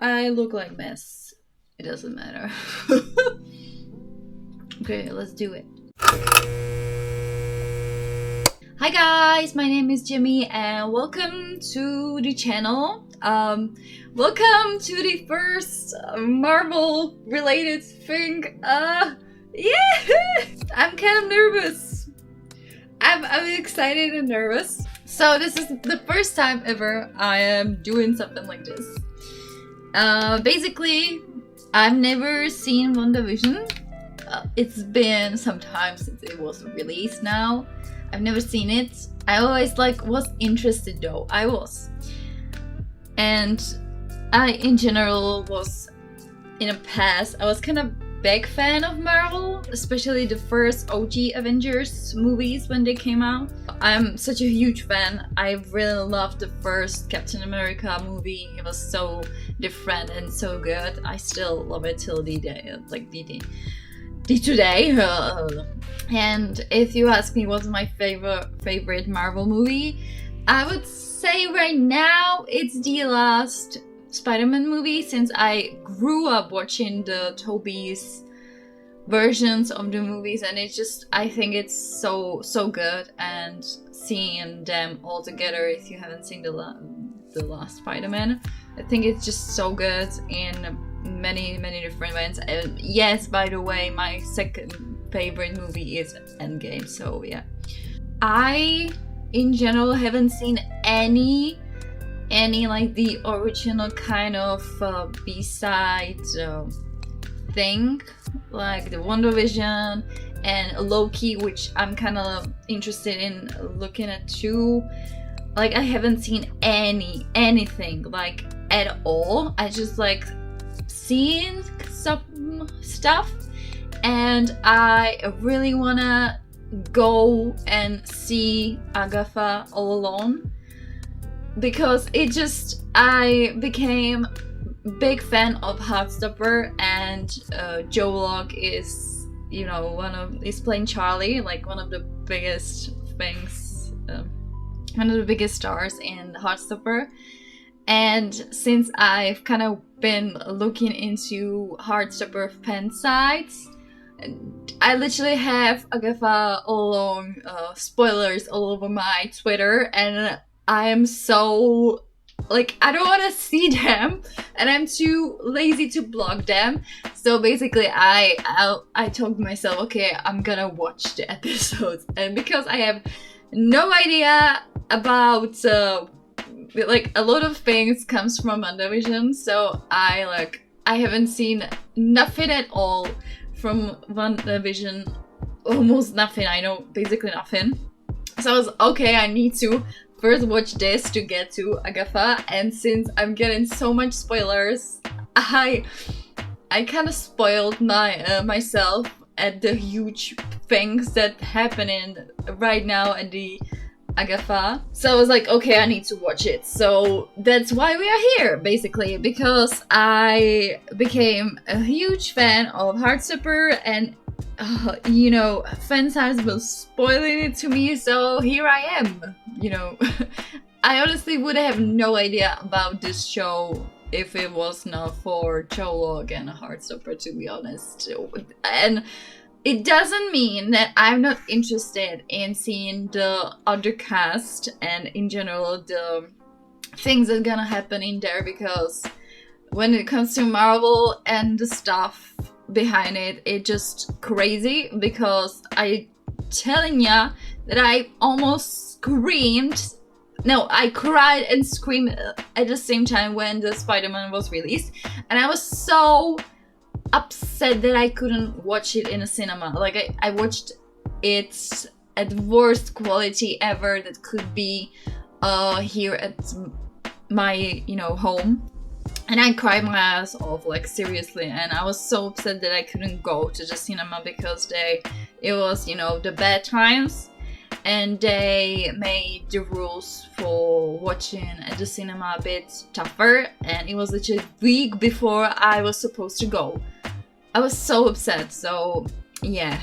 I look like mess. It doesn't matter. Okay, let's do it. Hi guys, my name is Jimmy and welcome to the channel. Welcome to the first Marvel related thing. Yeah! I'm kind of nervous. I'm excited and nervous. So this is the first time ever I am doing something like this. Basically, I've never seen WandaVision. It's been some time since it was released now. I've never seen it. I always was interested though. I was. And I in general was in a past, I was kind of big fan of Marvel, especially the first OG Avengers movies when they came out. I'm such a huge fan. I really loved the first Captain America movie. It was so different and so good. I still love it till the day, today. And if you ask me what's my favorite Marvel movie, I would say right now it's the last Spider-Man movie, since I grew up watching the Tobey's versions of the movies, and it's just, I think it's so good, and seeing them all together, if you haven't seen the last Spider-Man, I think it's just so good in many different ways. And yes, by the way, my second favorite movie is Endgame, so yeah. I in general haven't seen any like the original kind of B-side thing, like the WandaVision and Loki, which I'm kind of interested in looking at too. Like, I haven't seen anything like at all. I just seeing some stuff, and I really wanna go and see Agatha all alone, because it just, I became big fan of Heartstopper, and Joe Locke is, you know, is playing Charlie, like one of the biggest things, one of the biggest stars in Heartstopper. And since I've kind of been looking into Heartstopper fan sites, I literally have Agatha all along spoilers all over my Twitter, and I am so, I don't want to see them, and I'm too lazy to block them. So basically I told myself, okay, I'm gonna watch the episodes, and because I have no idea about a lot of things comes from WandaVision, so I haven't seen nothing at all from WandaVision, almost nothing. I know basically nothing. So I was okay, I need to first watch this to get to Agatha, and since I'm getting so much spoilers, I kind of spoiled myself at the huge things that happening right now at the Agatha. So I was like, okay, I need to watch it. So that's why we are here, basically, because I became a huge fan of Heartstopper, and you know, fan sites were spoiling it to me, so here I am, you know. I honestly would have no idea about this show if it was not for Joe Locke and Heartstopper, to be honest. And it doesn't mean that I'm not interested in seeing the other cast and in general the things that are gonna happen in there, because when it comes to Marvel and the stuff behind it, it's just crazy. Because I telling ya that I almost screamed. No, I cried and screamed at the same time when the Spider-Man was released, and I was so upset that I couldn't watch it in a cinema. I watched it at the worst quality ever that could be here at my, you know, home. And I cried my ass off, seriously, and I was so upset that I couldn't go to the cinema, because it was, you know, the bad times, and they made the rules for watching at the cinema a bit tougher, and it was literally a week before I was supposed to go. I was so upset, so yeah.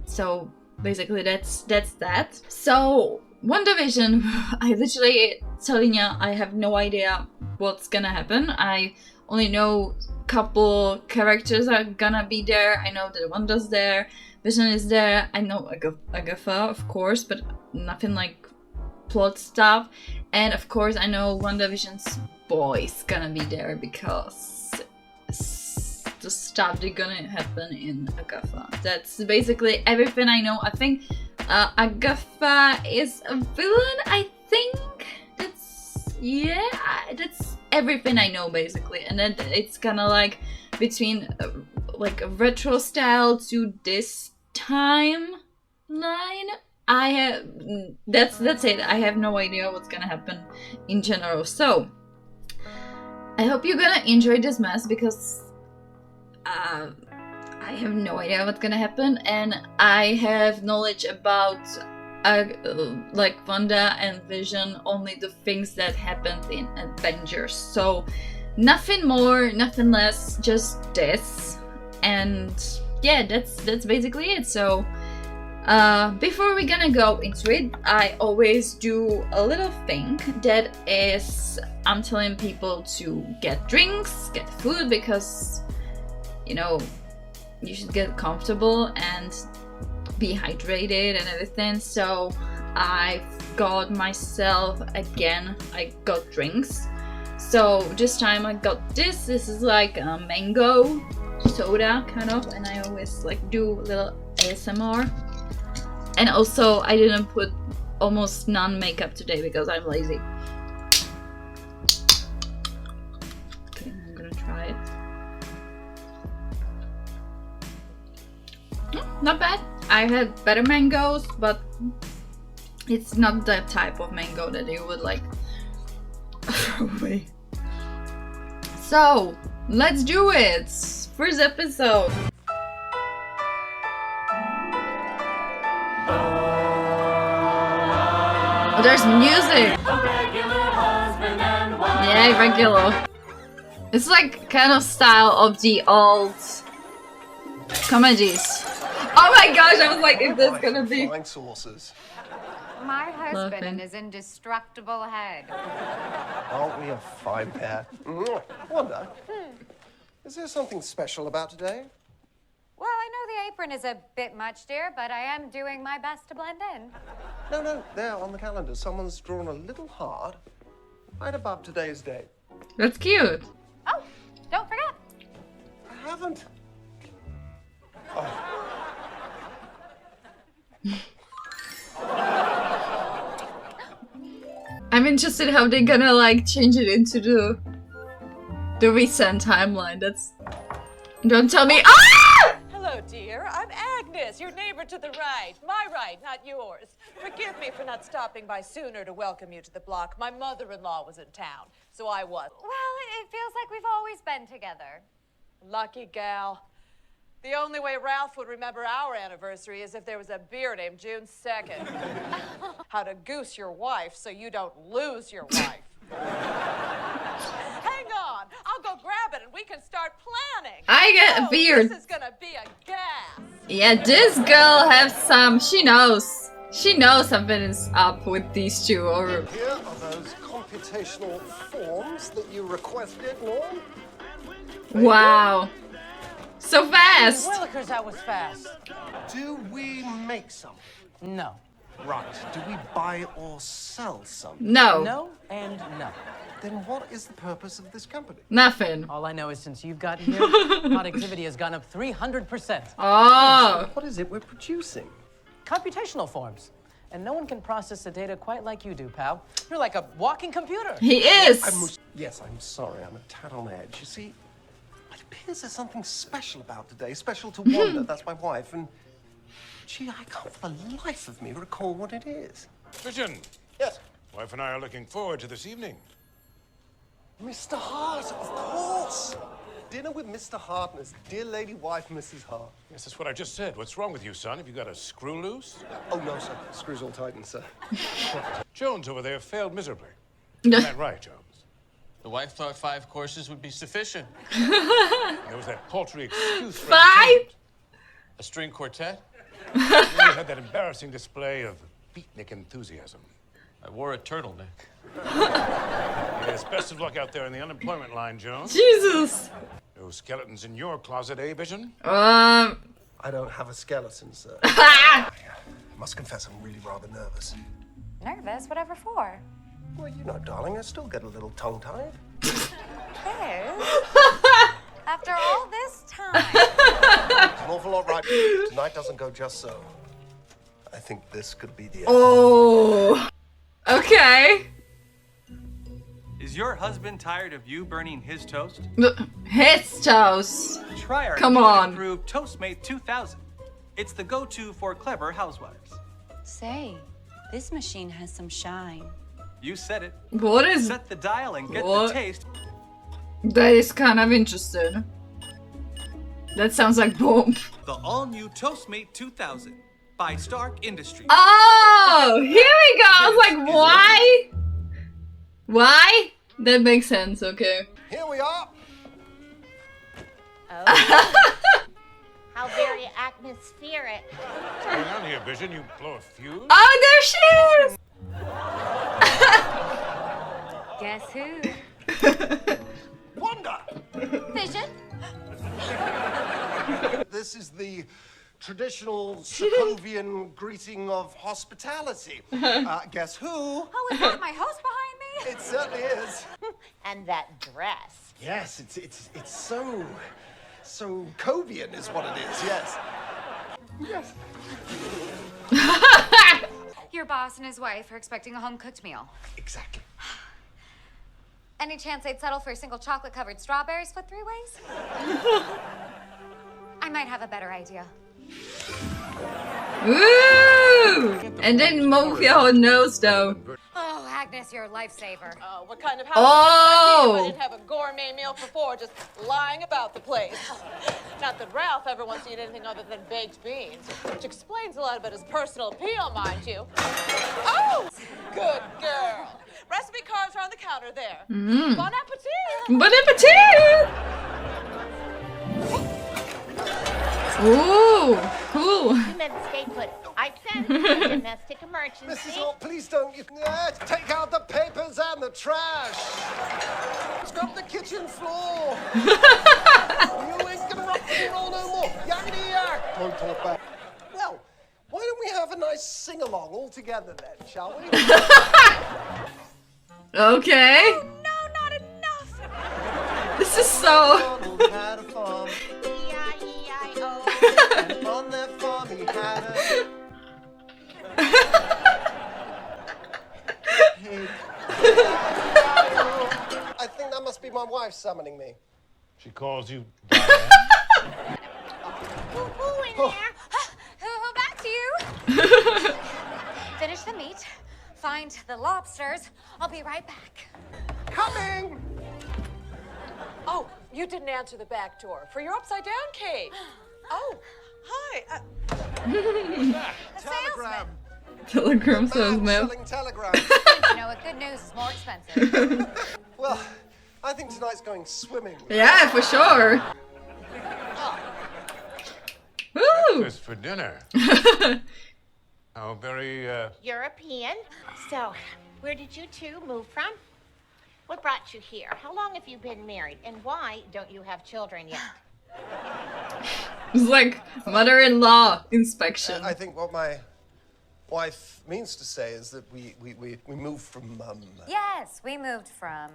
So basically that's that. So WandaVision, I literally telling you, I have no idea what's gonna happen. I only know couple characters are gonna be there. I know that Wanda's there, Vision is there. I know Agatha, of course, but nothing like plot stuff. And of course, I know WandaVision's boy's gonna be there because the stuff that's gonna happen in Agatha. That's basically everything I know. I think Agatha is a villain. I think that's everything I know basically. And then it's kind of like between like a retro style to this timeline. That's it. I have no idea what's gonna happen in general. So I hope you're gonna enjoy this mess because I have no idea what's gonna happen, and I have knowledge about like Wanda and Vision, only the things that happened in Avengers. So nothing more, nothing less, just this. And yeah, that's basically it. So before we're gonna go into it, I always do a little thing that is I'm telling people to get drinks, get food, because you know you should get comfortable and be hydrated and everything. So I got myself again, I got drinks. So this time I got this is like a mango soda kind of, and I always like do a little ASMR. And also I didn't put almost none makeup today because I'm lazy. Okay, I'm gonna try it. Not bad. I had better mangoes, but it's not that type of mango that you would like throw away. So let's do it. First episode. Oh, there's music. Yeah, regular. It's like kind of style of the old comedies. Oh my gosh, I was like, if this gonna be flying saucers. My husband and his indestructible head. Aren't we a fine pair? Wanda, is there something special about today? Well, I know the apron is a bit much, dear, but I am doing my best to blend in. No, there on the calendar, someone's drawn a little heart right above today's date. That's cute. Oh, don't forget. I haven't. I'm interested how they're gonna like change it into the recent timeline. That's don't tell me. Ah! Hello, dear. I'm Agnes, your neighbor to the right. My right, not yours. Forgive me for not stopping by sooner to welcome you to the block. My mother-in-law was in town, so I was. Well, it feels like we've always been together. Lucky gal. The only way Ralph would remember our anniversary is if there was a beer named June 2nd. How to goose your wife so you don't lose your wife. Hang on, I'll go grab it and we can start planning. I get a beard. This is gonna be a gas. Yeah, this girl has some. She knows. She knows something is up with these two. Or Here are those computational forms that you requested, Norm. wow, so fast. Willikers, that was fast. Do we make something? No. Right. Do we buy or sell something? No, No and no. Then what is the purpose of this company? nothing. All I know is since you've gotten here, productivity has gone up 300%. Oh, What is it we're producing? Computational forms. And no one can process the data quite like you do, pal. You're like a walking computer. he is. Yes, I'm sorry. I'm a tad on edge. You see, it appears there's something special about today. Special to Wanda, that's my wife, and gee, I can't for the life of me recall what it is. Vision, Yes, wife and I are looking forward to this evening. Mr. Hart, of course. Dinner with Mr. Hart and his dear lady wife, Mrs. Hart. Yes, that's what I just said. What's wrong with you, son? Have you got a screw loose? Oh, no, sir. Screws all tightened, sir. Jones over there failed miserably. Isn't that right, Jones? The wife thought 5 courses would be sufficient. There was that paltry excuse for 5? entertainment. A string quartet? Then you had that embarrassing display of beatnik enthusiasm. I wore a turtleneck. Yes, best of luck out there in the unemployment line, Jones. Jesus. No skeletons in your closet, eh, Vision? I don't have a skeleton, sir. I must confess, I'm really rather nervous. Nervous? Whatever for? Well, you know, darling, I still get a little tongue-tied. After all this time. It's an awful lot right. Tonight doesn't go just so. I think this could be the end. Oh. Okay. Is your husband tired of you burning his toast? His toast. Try our Come on. improved Toastmate 2000. It's the go-to for clever housewives. Say, this machine has some shine. You said it. What is Set the dial and get What? the taste. that? Is kind of interesting. That sounds like boom. The all-new Toastmate 2000 by Stark Industries. Oh, here we go. I was like, why? Why? That makes sense. Okay. Here we are. How very atmospheric. What's going on here, Vision? You blow a fuse? Oh, there she is. Guess who? Wanda! Vision? This is the traditional Sokovian greeting of hospitality. Guess who? Oh, is that my host behind me? It certainly is. And that dress. Yes, it's so Covian is what it is, yes. Yes. Your boss and his wife are expecting a home-cooked meal. Exactly. Any chance they'd settle for single chocolate-covered strawberries split 3 ways? I might have a better idea. Ooh! And then move your nose though. Oh, Agnes, you're a lifesaver. What kind of house Oh. I didn't have a gourmet meal for 4 just lying about the place. Not that Ralph ever wants to eat anything other than baked beans, which explains a lot about his personal appeal, mind you. Oh, good girl. Recipe cards are on the counter there. Bon appetit. Bon appetit! Ooh, cool. You meant stay put. I sense a domestic emergency. Mrs. Holt, please don't. Take out the papers and the trash. Scrub the kitchen floor. You ain't gonna rock and roll no more. Yakety yak. Don't talk back. Well, why don't we have a nice sing-along all together then, shall we? Okay. No, not enough. This is so. Donald had a farm, E-I-E-I-O. and on that farm he had a pig. I think that must be my wife summoning me. She calls you Who in there? Who back to you? Finish the meat. Find the lobsters. I'll be right back. Coming! Oh, you didn't answer the back door for your upside-down cake. Oh, hi. Telegram. Telegram Man salesman. selling telegrams. You know what? Good news is more expensive. Well, I think tonight's going swimming. Yeah, for sure. Woo! breakfast for dinner. How very, European. So, where did you two move from? What brought you here? How long have you been married? And why don't you have children yet? It's like mother-in-law inspection. I think what my wife means to say is that we moved from, Yes, we moved from.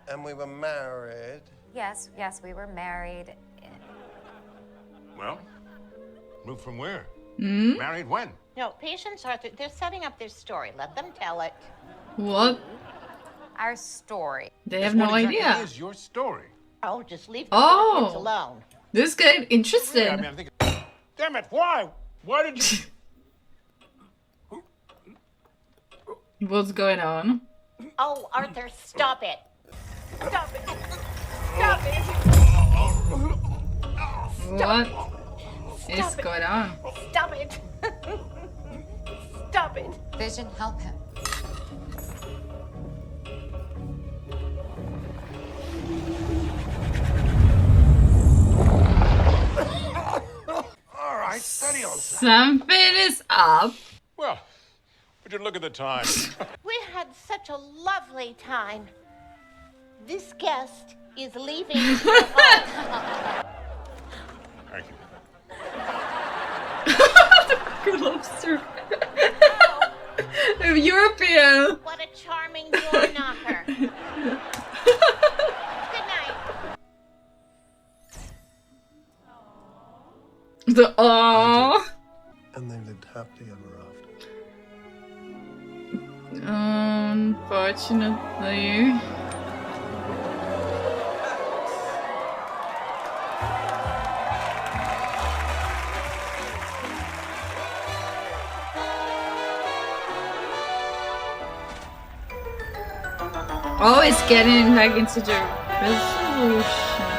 and we were married. Yes, we were married. well, moved from where? Married when? No, patience, Arthur. They're setting up their story. Let them tell it. What? Our story. They have What no exactly idea. is your story? Oh, just leave the Oh. kids alone. This get interesting. Yeah, I mean, I'm thinking, damn it, why? Why did you... What's going on? Oh, Arthur, stop it. Stop it. Stop it. What is going on? Stop it. Stop it. Vision, help him. All right, steady on. Something is up. Well, we're you look at the time? We had such a lovely time. This guest is leaving your vault. Thank you. Good lobster. European. What a charming door knocker. Good night. The aww. And they lived happily ever after. Unfortunately. Oh, it's getting back into the resolution.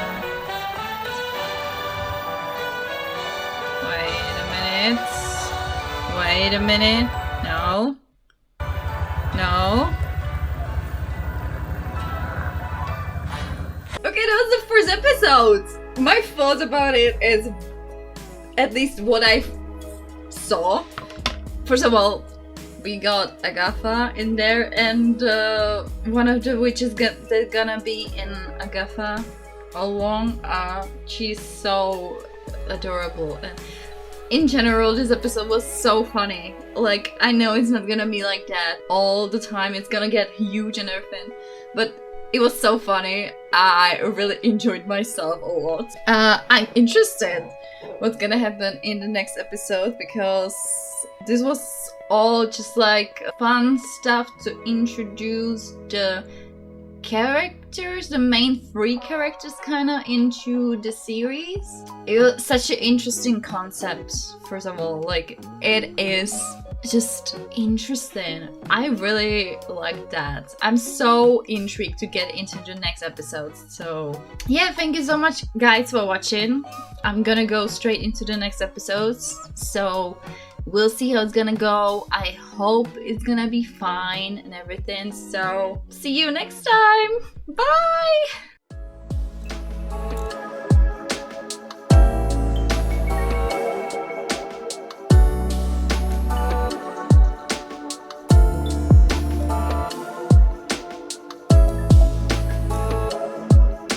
Wait a minute. No. No. Okay, that was the first episode. My thoughts about it is, at least what I saw. First of all, we got Agatha in there, and one of the witches they're gonna be in Agatha all along. She's so adorable, and in general this episode was so funny. Like, I know it's not gonna be like that all the time, it's gonna get huge and everything, but it was so funny. I really enjoyed myself a lot. I'm interested what's gonna happen in the next episode, because this was all just like fun stuff to introduce the characters, the main three characters kinda into the series. It was such an interesting concept, first of all. Like, it is just interesting. I really like that. I'm so intrigued to get into the next episodes. So yeah, thank you so much guys for watching. I'm gonna go straight into the next episodes, so we'll see how it's gonna go. I hope it's gonna be fine and everything. So see you next time. Bye.